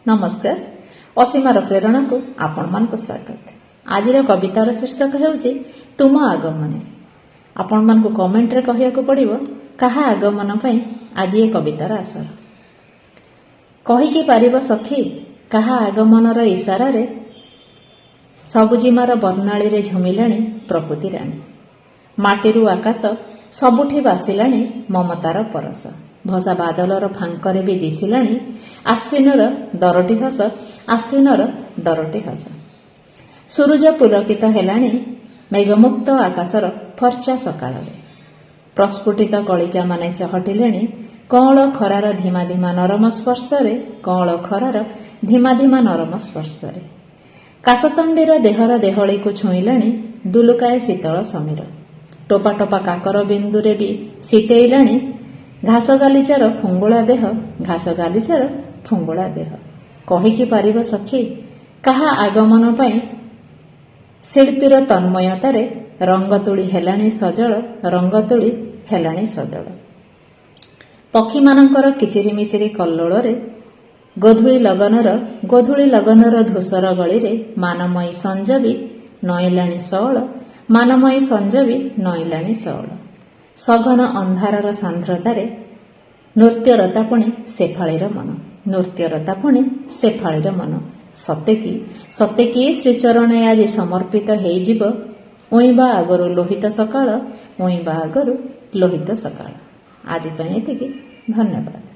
नमस्कार। असीमार प्रेरणा को आपण मान को स्वागत। आज कवितार शीर्षक हेउची तुम आगमने। आपण मान को कमेंट रे कहिया को पड़िबो कहा आगमन पई आज ये कवितार आसर। कहि कि पारिबो सखी कहा आगमनर इशारा रे सबुजिमार बर्णाली रे झुमिलाणी प्रकृति राणी। माटीरू आकाश सबुठी बासिलाणी ममतार परस। भसा बादलर फांकरे भी दिशिलाणी आश्विनर दरटी हस आश्विनर दरटी हस। सूरज पुलकित हेलाणी मेघमुक्त आकाशर फर्चा सकाळे। प्रस्फुटित कलिका माने चहटिलेणी कଅଁଳ ଖରାର ଧୀମା ଧୀମା ନରମ ସ୍ପର୍ଶରେ କଅଁଳ ଖରାର ଧୀମା ଧୀମା ନରମ ସ୍ପର୍ଶରେ। କାଶତଣ୍ଡିର ଦେହର ଦେହଳିକୁ ଛୁଇଁଲାଣି ଦୁଲୁକାଏ ଶୀତଳ ସମୀର। ଟୋପା ଟୋପା କାକର ବିନ୍ଦୁରେ ବି ଶୀତେଇଲାଣି ଘାସ ଗାଲିଚାର ଫୁଙ୍ଗୁଳା ଦେହ ଘାସ ଗାଲିଚାର ଫୁଙ୍ଗୁଳା ଦେହ। କହିକି ପାରିବ ସଖୀ କାହା ଆଗମନ ପାଇଁ ଶିଳ୍ପୀର ତନ୍ମୟତାରେ ରଙ୍ଗ ତୁଳି ହେଲାଣି ସଜଳ ରଙ୍ଗ ତୁଳି ହେଲାଣି ସଜଳ। ପକ୍ଷୀମାନଙ୍କର କିଚିରି ମିଚିରି କଲ୍ଲୋଳରେ ଗୋଧୂଳି ଲଗନର ଧୂସର ଗଳିରେ ମାନମୟୀ ସଞ୍ଜବି ନଇଲାଣି ସଅଳ ମାନମୟୀ ସଞ୍ଜବି ନଇଲାଣି ସଅଳ। ସଘନ ଅନ୍ଧାରର ସାନ୍ଦ୍ରତାରେ ନୃତ୍ୟରତା ପୁଣି ସେଫାଳିର ମନ ନୃତ୍ୟରତା ପୁଣି ସେଫାଳିର ମନ। ସତେକି ଶ୍ରୀଚରଣେ ଆଜି ସମର୍ପିତ ହେଇଯିବ ଉଇଁବା ଆଗରୁ ଲୋହିତ ସକାଳ ଉଇଁବା ଆଗରୁ ଲୋହିତ ସକାଳ। ଆଜି ପାଇଁ ଏତିକି। ଧନ୍ୟବାଦ।